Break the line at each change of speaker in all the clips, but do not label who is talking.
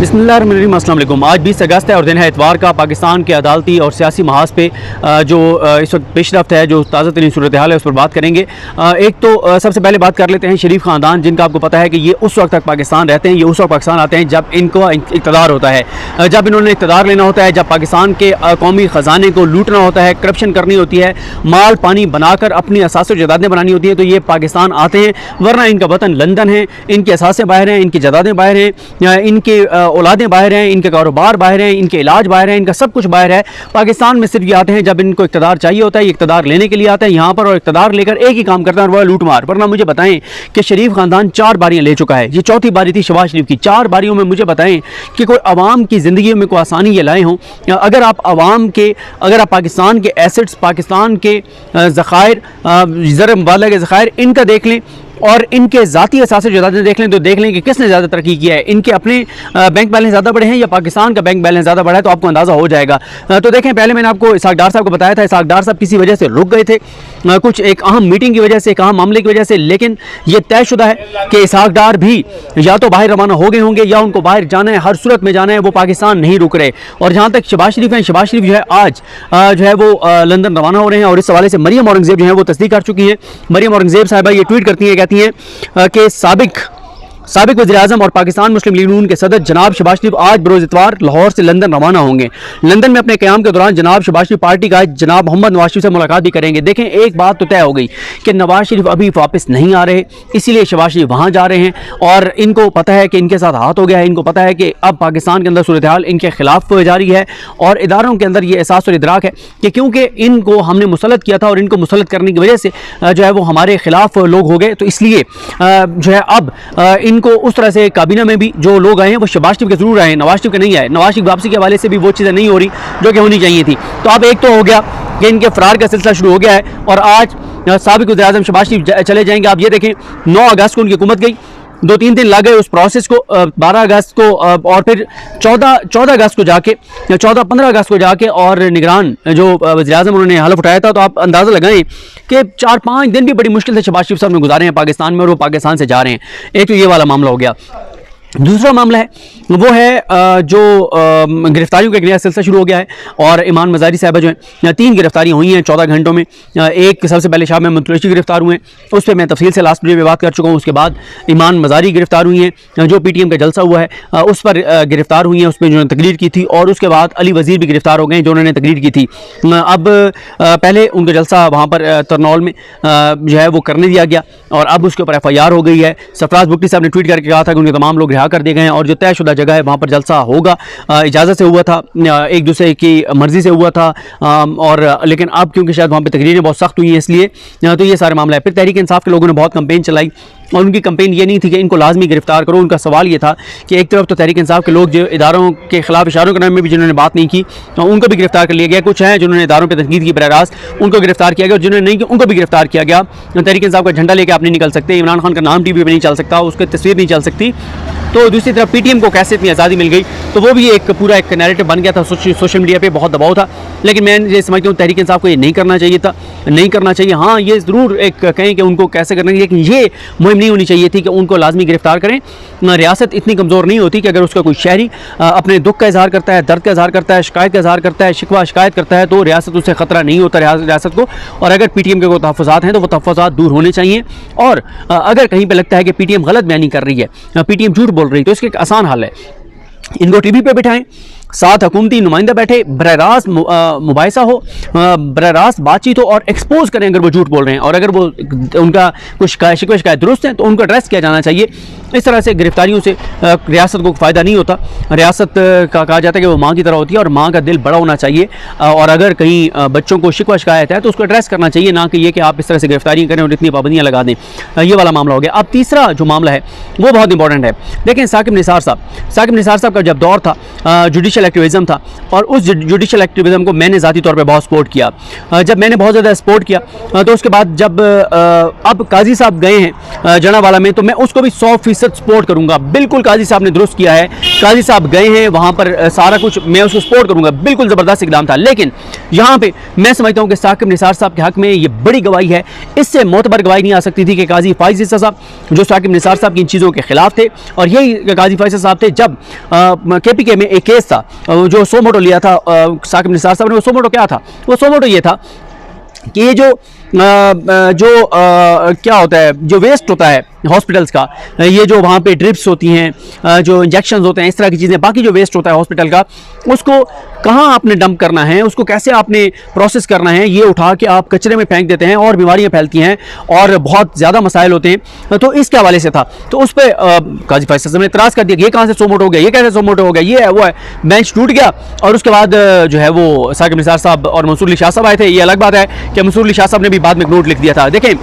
बिस्मिल्लाहिर्रहमानिर्रहीम, अस्सलाम वालेकुम। आज 20 अगस्त है और दिन है इतवार का। पाकिस्तान के अदालती और सियासी महाज पे जो इस वक्त पेशरफ्त है, जो ताज़ा तरीन सूरत हाल है, उस पर बात करेंगे। एक तो सबसे पहले बात कर लेते हैं शरीफ ख़ानदान, जिनका आपको पता है कि ये उस वक्त तक पाकिस्तान रहते हैं, ये उस वक्त पाकिस्तान आते हैं जब इनको इक़्तिदार होता है, जब इन्होंने इक़्तिदार लेना होता है, जब पाकिस्तान के कौमी ख़जाने को लूटना होता है, करप्शन करनी होती है, माल पानी बनाकर अपनी असास जायदादें बनानी होती हैं, तो ये पाकिस्तान आते हैं। वरना इनका वतन लंदन है, इनकी असासें बाहर हैं, इनकी जायदादें बाहर हैं, इनके औलादें बाहर हैं, इनके कारोबार बाहर हैं, इनके इलाज बाहर हैं, इनका सब कुछ बाहर है। पाकिस्तान में सिर्फ ये आते हैं जब इनको इक़्तिदार चाहिए होता है, ये इक़्तिदार लेने के लिए आते हैं यहाँ पर, और इक़्तिदार लेकर एक ही काम करता है, वो है लूट मार। वरना मुझे बताएं कि शरीफ ख़ानदान 4 बारियाँ ले चुका है, ये चौथी बारी थी शहबाज शरीफ की। 4 बारियों में मुझे बताएं कि कोई आवाम की ज़िंदगी में कोई आसानी ये लाए हों। अगर आप पाकिस्तान के एसेट्स, पाकिस्तान के ज़खायर, ज़र मुबादला के ज़खायर, इनका देख लें और इनके ज़ाती असासे जायदादें देख लें, तो देख लें कि किसने ज़्यादा तरक्की किया है। इनके अपने बैंक बैलेंस ज़्यादा बड़े हैं या पाकिस्तान का बैंक बैलेंस ज़्यादा बड़ा है, तो आपको अंदाज़ा हो जाएगा। तो देखें, पहले मैंने आपको इसहाक डार साहब को बताया था, इसहाक डार साहब किसी वजह से रुक गए थे, कुछ एक अहम मीटिंग की वजह से, एक अहम मामले की वजह से, लेकिन ये तयशुदा है कि इसहाक डार भी या तो बाहर रवाना हो गए होंगे या उनको बाहर जाना है, हर सूरत में जाना है, वो पाकिस्तान नहीं रुक रहे। और जहाँ तक शहबाज शरीफ हैं, शहबाज शरीफ जो है आज जो है वो लंदन रवाना हो रहे हैं, और इस हवाले से मरियम औरंगज़ेब जो है वो तस्दीक कर चुकी हैं। मरियम औरंगज़ेब साहिबा ये ट्वीट करती हैं, कहती हैं कि साबिक वज़ीर-ए-आज़म और पाकिस्तान मुस्लिम लीग नून के सदर जनाब शहबाज शरीफ आज बरोज़ इतवार लाहौर से लंदन रवाना होंगे। लंदन में अपने क़याम के दौरान जनाब शहबाज शरीफ पार्टी का जनाब मोहम्मद नवाज शरीफ से मुलाकात भी करेंगे। देखें, एक बात तो तय हो गई कि नवाज शरीफ अभी वापस नहीं आ रहे, इसीलिए शहबाज शरीफ वहाँ जा रहे हैं, और इनको पता है कि इनके साथ हाथ हो गया है। इनको पता है कि अब पाकिस्तान के अंदर सूरत हाल इनके खिलाफ जारी है, और इदारों के अंदर ये एहसास और इदराक है कि क्योंकि इनको हमने मुसल्लत किया था और इनको मुसल्लत करने की वजह से जो है वो हमारे खिलाफ लोग हो गए, तो इसलिए जो है अब इनको उस तरह से काबीना में भी जो लोग आए हैं वो शहबाज शरीफ के जरूर आए हैं, नवाज शरीफ के नहीं आए। नवाज शरीफ वापसी के हवाले से भी वो चीज़ें नहीं हो रही जो कि होनी चाहिए थी। तो अब एक तो हो गया कि इनके फरार का सिलसिला शुरू हो गया है, और आज साबिक वज़ीर-ए-आज़म शहबाज शरीफ चले जाएंगे। आप ये देखें, 9 अगस्त को उनकी हुकूमत गई, 2-3 दिन लग गए उस प्रोसेस को, 12 अगस्त को और फिर 14 अगस्त को जाके, 14-15 अगस्त को जाके और निगरान जो वज़ीर-ए-आज़म उन्होंने हलफ उठाया था। तो आप अंदाज़ा लगाएं कि 4-5 दिन भी बड़ी मुश्किल से शहबाज शरीफ साहब ने गुजारे हैं पाकिस्तान में, और वो पाकिस्तान से जा रहे हैं। एक तो ये वाला मामला हो गया। दूसरा मामला है वो है जो गिरफ्तारियों का एक नया सिलसिला शुरू हो गया है, और ईमान मज़ारी साहबा जो हैं, 3 गिरफ्तारियाँ हुई हैं 14 घंटों में। एक सबसे पहले शाह महमूद कुरैशी गिरफ्तार हुए, उस पर मैं तफसील से लास्ट वीडियो में बात कर चुका हूँ। उसके बाद ईमान मज़ारी गिरफ्तार हुई हैं, जो PTM का जलसा हुआ है उस पर गिरफ्तार हुई हैं, उस पर जिन्होंने तकरीर की थी, और उसके बाद अली वज़ीर भी गिरफ्तार हो गए जो उन्होंने तकरीर की थी। अब पहले उनका जलसा वहाँ पर तरनौल में जो है वो करने दिया गया, और अब उसके ऊपर FIR हो गई है। सरफराज बुगटी साहब ने ट्वीट करके कहा था कि उनके तमाम लोग रिहा कर दिए गए हैं, और जो तयशुदा जगह है वहाँ पर जलसा होगा, इजाज़त से हुआ था, एक दूसरे की मर्ज़ी से हुआ था, और लेकिन अब क्योंकि शायद वहाँ पर तकरीरें बहुत सख्त हुई हैं इसलिए तो ये सारे मामला है। फिर तहरीक इंसाफ के लोगों ने बहुत कंपेन चलाई, और उनकी कंपेन ये नहीं थी कि इनको लाजमी गिरफ्तार करो। उनका सवाल ये था कि एक तरफ तो तहरीक इंसाफ के लोग जो इदारों के खिलाफ इशारों करने में भी जिन्होंने बात नहीं की, तो उनको भी गिरफ्तार कर लिया गया। कुछ हैं जिन्होंने इदारों पर तनकीद की बरह रास्त, उनको गिरफ्तार किया गया, और जिन्होंने नहीं की उनको भी गिरफ्तार किया गया। तहरीक इंसाफ का झंडा लेकर आप नहीं निकल सकते, इमरान खान का नाम TV पर नहीं चल सकता, उसकी तस्वीर नहीं चल सकती। तो दूसरी तरफ PTM को कैसे इतनी आज़ादी मिल गई, तो वो भी एक पूरा एक नैरेटिव बन गया था। सोशल मीडिया पे बहुत दबाव था, लेकिन मैं ये समझता हूँ तहरीक इंसाफ को ये नहीं करना चाहिए था, नहीं करना चाहिए। हाँ, ये ज़रूर एक कहें कि उनको कैसे करना चाहिए, लेकिन ये मुहिम नहीं होनी चाहिए थी कि उनको लाजमी गिरफ्तार करें। रियासत इतनी कमज़ोर नहीं होती कि अगर उसका कोई शहरी अपने दुख का इजहार करता है, दर्द का इजहार करता है, शिकायत का इजहार करता है, शिकवा शिकायत करता है, तो रियासत उससे ख़तरा नहीं होता रियासत को। और अगर PTM के कोई तहफ़्फ़ुज़ात हैं तो वो तहफ़्फ़ुज़ात दूर होने चाहिए। और अगर कहीं पर लगता है कि PTM गलत बयानी कर रही है, PTM झूठ बोल रही है, तो इसका एक आसान हल है, इनको TV पे बिठाएं, साथ हुकूमती नुमाइंदा बैठे, बरह रास्त मुबाहिसा हो, बरह रास्त बातचीत हो, और एक्सपोज करें अगर वो झूठ बोल रहे हैं, और अगर वो उनका कुछ शिकायत दुरुस्त है तो उनको एड्रेस किया जाना चाहिए। इस तरह से गिरफ्तारियों से रियासत को फ़ायदा नहीं होता। रियासत का कहा जाता है कि वो माँ की तरह होती है, और माँ का दिल बड़ा होना चाहिए, और अगर कहीं बच्चों को शिकवा शिकायत है तो उसको एड्रेस करना चाहिए, ना कि ये कि आप इस तरह से गिरफ्तारियाँ करें और इतनी पाबंदियाँ लगा दें। ये वाला मामला हो गया। अब तीसरा जो मामला है वो बहुत इंपॉर्टेंट है। देखें, साकिब निसार साहब का जब दौर था, जुडिशल एक्टिविज़म था, और उस जुडिशल एक्टिविज़म को मैंने ज़ाती तौर पे बहुत सपोर्ट किया। जब मैंने बहुत ज़्यादा सपोर्ट किया तो उसके बाद जब अब काजी साहब गए हैं जनावाला में, तो मैं उसको भी 100% फीसद सपोर्ट करूंगा। बिल्कुल काजी साहब ने दुरुस्त किया है, काजी साहब गए हैं वहां पर, सारा कुछ मैं उसको सपोर्ट करूंगा, बिल्कुल ज़बरदस्त इकदाम था। लेकिन यहाँ पे मैं समझता हूँ कि साकिब निसार साहब के हक में ये बड़ी गवाही है, इससे मोतबर गवाही नहीं आ सकती थी कि काजी फाइज ईसा साहब जो साकिब निसार साहब की इन चीज़ों के खिलाफ थे, और यही काजी फाइज साहब थे जब KPK में एक केस था जो सोमोटो लिया था साकिब निसार साहब ने। वो सोमोटो क्या था? वो सोमोटो ये था कि ये जो क्या होता है, जो वेस्ट होता है हॉस्पिटल्स का, ये जो वहाँ पे ड्रिप्स होती हैं, जो इंजेक्शंस होते हैं, इस तरह की चीज़ें, बाकी जो वेस्ट होता है हॉस्पिटल का, उसको कहाँ आपने डंप करना है, उसको कैसे आपने प्रोसेस करना है, ये उठा के आप कचरे में फेंक देते हैं और बीमारियाँ फैलती हैं और बहुत ज़्यादा मसाइल होते हैं। तो इसके हवाले से था, तो उस पर काजी फाइज साहब ने इतराज़ कर दिया, ये कहाँ से सोमोटो हो गया, ये कैसे सोमोटो हो गया, ये है वो है, बेंच टूट गया। और उसके बाद जो है वो साकिब निसार साहब और मंसूर अली शाह साहब आए थे। ये अलग बात है कि मंसूर अली शाह साहब ने भी बाद में नोट लिख दिया था। देखें,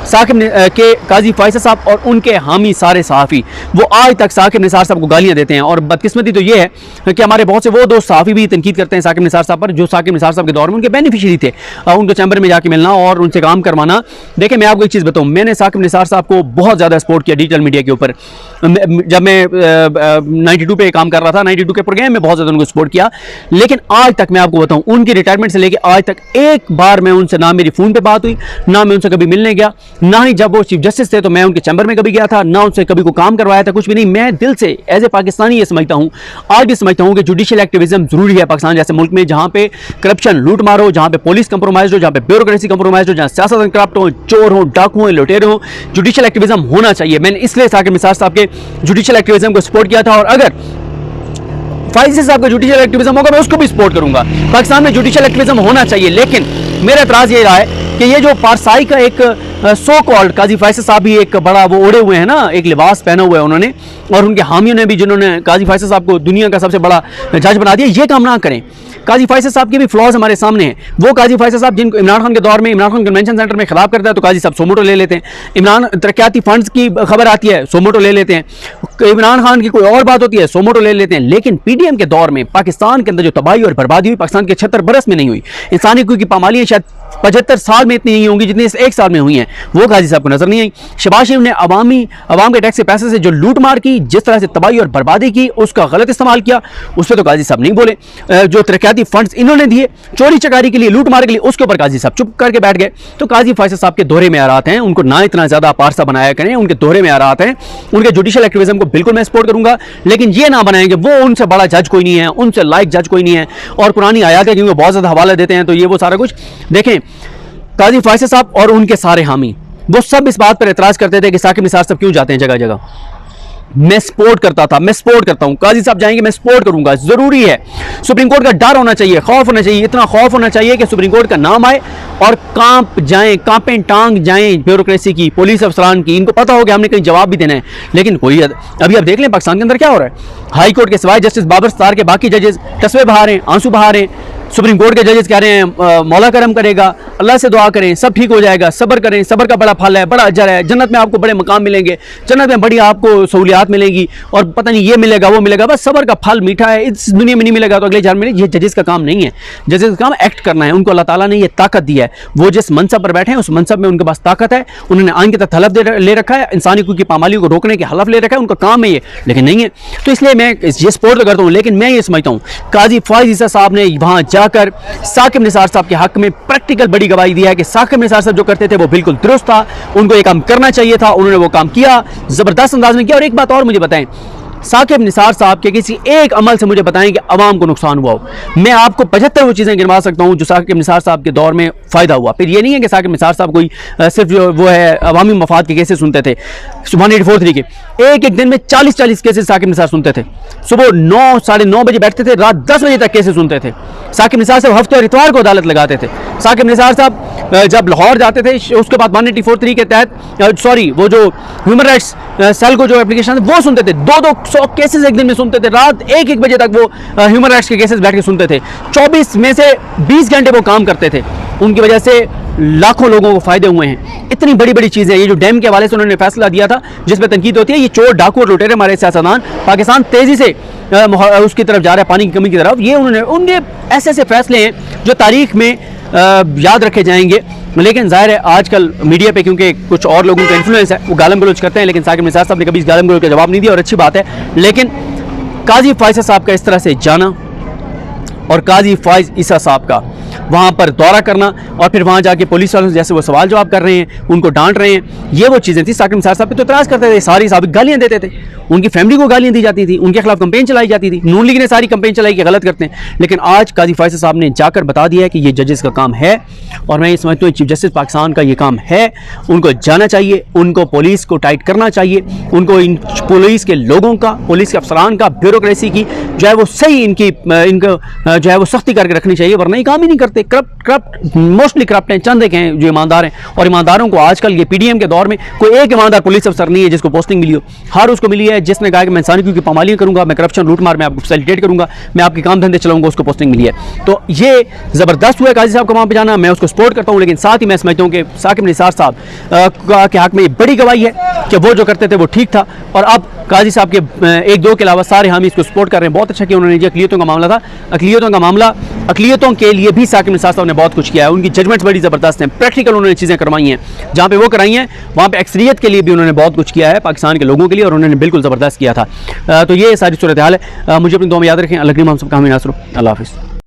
साकिब के काजी फाइज साहब और उनके हामी सारे सहाफ़ी वो आज तक साकिब निसार साहब को गालियां देते हैं, और बदकिस्मती तो ये है कि हमारे बहुत से वो दोस्त सहाफ़ी भी तनकीद करते हैं साकिब निसार साहब पर, जो साकिब निसार साहब के दौर में उनके बेनिफिशियरी थे, उनको चैम्बर में जाके मिलना और उनसे काम करवाना। देखिए, मैं आपको एक चीज़ बताऊँ, मैंने साकिब निसार साहब को बहुत ज़्यादा सपोर्ट किया डिजिटल मीडिया के ऊपर। जब मैं 92 पे काम कर रहा था, 92 के प्रोग्राम में बहुत ज़्यादा उनको सपोर्ट किया, लेकिन आज तक मैं आपको बताऊँ, उनकी रिटायरमेंट से लेकर आज तक एक बार मैं उनसे, ना मेरी फ़ोन पर बात हुई, ना मैं उनसे कभी मिलने गया, ना ही जब वो चीफ जस्टिस थे तो मैं उनके चैम्बर में कभी गया था, ना उनसे कभी को काम करवाया था, कुछ भी नहीं। मैं दिल से एज ए पाकिस्तानी ये समझता हूँ, आज भी समझता हूँ कि जुडिशियल एक्टिविज्म जरूरी है पाकिस्तान जैसे मुल्क में, जहाँ पे करप्शन, लूट मार हो, जहाँ पे पुलिस कंप्रोमाइज हो, जहाँ पे ब्यूरोक्रेसी कंप्रोमाइज हो, जहाँ सियासत करप्ट हो, चोर हो, डाकू हो, लुटेरे हो, जुडिशियल एक्टिविज्म होना चाहिए। मैंने इसलिए साकिब निसार साहब के जुडिशियल एक्टिविज्म को सपोर्ट किया था, और अगर फाइज साहब का जुडिशियल एक्टिविज्म होगा मैं उसको भी सपोर्ट करूंगा। पाकिस्तान में जुडिशियल एक्टिविज्म होना चाहिए, लेकिन मेरा एतराज़ ये रहा है कि ये जो पारसाई का एक सो कॉल्ड काजी फाइज साहब भी एक बड़ा वो ओढ़े हुए हैं ना, एक लिबास पहना हुआ है उन्होंने, और उनके हामियों ने भी, जिन्होंने काजी फाइज साहब को दुनिया का सबसे बड़ा जज बना दिया, ये काम ना करें। काजी फाइज साहब के भी फ्लॉज हमारे सामने हैं। वो काजी फाइज साहब जिनको इमरान खान के दौर में इमरान खान कन्वेंशन सेंटर में खिताब करता है तो काजी साहब सोमोटो ले लेते हैं, इमरान तरक्याती फंड्स की खबर आती है सोमोटो ले लेते हैं, इमरान खान की कोई और बात होती है सोमोटो ले लेते हैं। लेकिन PDM के दौर में पाकिस्तान के अंदर जो तबाही और बर्बादी हुई, पाकिस्तान के 76 बरस में नहीं हुई। इंसानी हकूक़ की पामालियाँ शायद 75 साल में इतनी नहीं होंगी जितनी इस एक साल में हुई हैं, वो काजी साहब को नजर नहीं आई। शहबाज शरीफ ने आवाम के टैक्स के पैसे से जो लूट मार की, जिस तरह से तबाही और बर्बादी की, उसका गलत इस्तेमाल किया, उस पर तो काजी साहब नहीं बोले। जो तरक्याती फंड्स इन्होंने दिए चोरी चकारी के लिए, लूट मार के लिए, उसके ऊपर काजी साहब चुप करके बैठ गए। तो काजी फाइज साहब के दोहरे में आ रहे हैं, उनको ना इतना ज्यादा पारसा बनाया करें, उनके दोहरे में आ रहे हैं। उनके जुडिशियल एक्टिविज्म को बिल्कुल मैं सपोर्ट करूंगा, लेकिन ये ना बनाएंगे वो उनसे बड़ा जज कोई नहीं है, उनसे लाइक जज कोई नहीं है, और पुरानी आयात है क्योंकि बहुत ज्यादा हवाला देते हैं, तो ये वो सारा कुछ देखें। काजी फाइज साहब और उनके सारे हामी वो सब इस बात पर एतराज करते थे कि साकिब निसार साहब क्यों जाते हैं जगह जगह। मैं सपोर्ट करता था, मैं सपोर्ट करता हूं, काजी साहब जाएंगे मैं सपोर्ट करूंगा, जरूरी है। सुप्रीम कोर्ट का डर होना चाहिए, खौफ होना चाहिए, इतना खौफ होना चाहिए कि सुप्रीम कोर्ट का नाम आए और कांप जाएं, कांपें टांग जाएं ब्यूरोक्रेसी की, पुलिस अफसरान की। इनको पता हो कि हमने कहीं जवाब भी देना है, लेकिन कोई अभी आप देख लें पाकिस्तान के अंदर क्या हो रहा है। हाई कोर्ट के सिवाय जस्टिस बाबर सत्तार के बाकी जजेस तस्वे बहा रहे हैं, आंसू बहा रहे हैं। सुप्रीम कोर्ट के जजेस कह रहे हैं मौला करम करेगा, अल्लाह से दुआ करें, सब ठीक हो जाएगा, सब्र करें, सब्र का बड़ा फल है, बड़ा अजर है, जन्नत में आपको बड़े मकाम मिलेंगे, जन्नत में बड़ी आपको सहूलियात मिलेंगी, और पता नहीं ये मिलेगा वो मिलेगा। बस सब्र का फल मीठा है, इस दुनिया में नहीं मिलेगा तो अगले जन्म में। ये जजेस का काम नहीं है, जजेस का काम एक्ट करना है। उनको अल्लाह ताला ने ये ताकत दी है, वो जिस मनसब पर बैठे हैं उस मनसब में उनके पास ताकत है। उन्होंने आइन के तहत हलफ ले रखा है, इंसानी हकूक़ की पामालियों को रोकने के हलफ ले रखा है, उनका काम है ये, लेकिन नहीं है। तो इसलिए मैं ये सपोर्ट तो करता हूँ, लेकिन मैं ये समझता हूँ काजी फाइज ईसा साहब ने वहाँ जाकर साकिब निसार साहब के हक में प्रैक्टिकल बड़ी गवाही दिया है कि साकिब निसार साहब जो करते थे वो बिल्कुल दुरुस्त था, उनको ये काम करना चाहिए था, उन्होंने वो काम किया, जबरदस्त अंदाज में किया। और एक बात और मुझे बताएं, साकिब निसार साहब के किसी एक अमल से मुझे बताएं कि अवाम को नुकसान हुआ हो। मैं आपको 75 वो चीज़ें गिनवा सकता हूँ जो साकिब निसार साहब के दौर में फ़ायदा हुआ। फिर ये नहीं है कि साकिब निसार साहब कोई सिर्फ जो वो है अवामी मफाद के केसेस सुनते थे। 184 के एक दिन में 40 केसेस साकिब निसार सुनते थे। सुबह 9 साढ़े 9 बजे बैठते थे, रात 10 बजे तक केसेस सुनते थे। साकिब निसार साहब हफ्ते और इतवार को अदालत लगाते थे। साकिब निसार साहब जब लाहौर जाते थे उसके बाद 184 के तहत वो जो ह्यूमन राइट्स सेल को जो एप्लीकेशन वो सुनते थे, 200 केसेस एक दिन में सुनते थे। रात 1 बजे तक वो ह्यूमन राइट्स के केसेस बैठ के सुनते थे। 24 में से 20 घंटे वो काम करते थे। उनकी वजह से लाखों लोगों को फायदे हुए हैं। इतनी बड़ी बड़ी चीज़ें, ये जो डैम के हवाले से उन्होंने फैसला दिया था जिस पर तनकीद होती है, ये चोर डाकू और लुटेरे हमारे सियासतदान, पाकिस्तान तेज़ी से उसकी तरफ जा रहा है, पानी की कमी की तरफ। ये उनके ऐसे ऐसे फैसले हैं जो तारीख में याद रखे जाएंगे लेकिन जाहिर है आजकल मीडिया पे क्योंकि कुछ और लोगों का इन्फ्लुएंस है, वो गालम गलोच करते हैं, लेकिन साकिब निसार साहब ने कभी इस गालम गलोच का जवाब नहीं दिया और अच्छी बात है। लेकिन काजी फायसा साहब का इस तरह से जाना और काजी फाइज ईसा साहब का वहाँ पर दौरा करना और फिर वहाँ जाके पुलिस वालों से जैसे वो सवाल जवाब कर रहे हैं, उनको डांट रहे हैं, ये वो चीज़ें थी। साकिब निसार साहब पे तो इतराज़ करते थे, सारी साबिक गालियाँ देते थे, उनकी फैमिली को गालियाँ दी जाती थी, उनके खिलाफ कंपेन चलाई जाती थी। नून लीग ने सारी कंपेन चलाई कि गलत करते हैं, लेकिन आज काजी फायसा साहब ने जाकर बता दिया है कि ये जजेस का काम है और मैं ये समझता हूँ चीफ जस्टिस पाकिस्तान का ये काम है। उनको जाना चाहिए, उनको पुलिस को टाइट करना चाहिए, उनको इन पुलिस के लोगों का, पुलिस के अफसरान का, ब्यूरोक्रेसी की जो है वो सही इनको जो है वो सख्ती करके रखनी चाहिए, वरना ये काम ही नहीं करते। करप्ट मोस्टली करप्ट हैं, चंद एक हैं जो ईमानदार हैं, और ईमानदारों को आजकल ये पीडीएम के दौर में कोई एक ईमानदार पुलिस अफसर नहीं है जिसको पोस्टिंग मिली हो। हर उसको मिली है जिसने कहा कि मैं इंसानियत की पामाली करूंगा, मैं करप्शन लूटमार में आपको फैसिलिटेट करूंगा, मैं आपके काम धंधे चलाऊंगा, उसको पोस्टिंग मिली है। तो ये ज़बरदस्त हुआ है काजी साहब का वहाँ पर जाना, मैं उसको सपोर्ट करता हूँ। लेकिन साथ ही मैं समझता हूँ कि साकिब निसार साहब के हक में ये बड़ी गवाही है कि वो जो करते थे वो ठीक था, और अब काजी साहब के एक दो के अलावा सारे हामी इसको सपोर्ट कर रहे हैं। बहुत अच्छा किया उन्होंने, अक़लियतों का मामला था, अक़लियतों के लिए भी साकिब निसार साहब ने बहुत कुछ किया है। उनकी जजमेंट्स बड़ी ज़बरदस्त हैं, प्रैक्टिकल उन्होंने चीज़ें करवाई हैं, जहाँ पे वो कराई हैं वहाँ पे अक्सरियत के लिए भी उन्होंने बहुत कुछ किया है, पाकिस्तान के लोगों के लिए, और उन्होंने बिल्कुल ज़बरदस्त किया था। तो ये सारी सूरत हाल है। मुझे अपनी दुआ में याद रखें। अल्लाह करीम हम सब का हामी नासर हो। अल्लाह हाफ़िज़।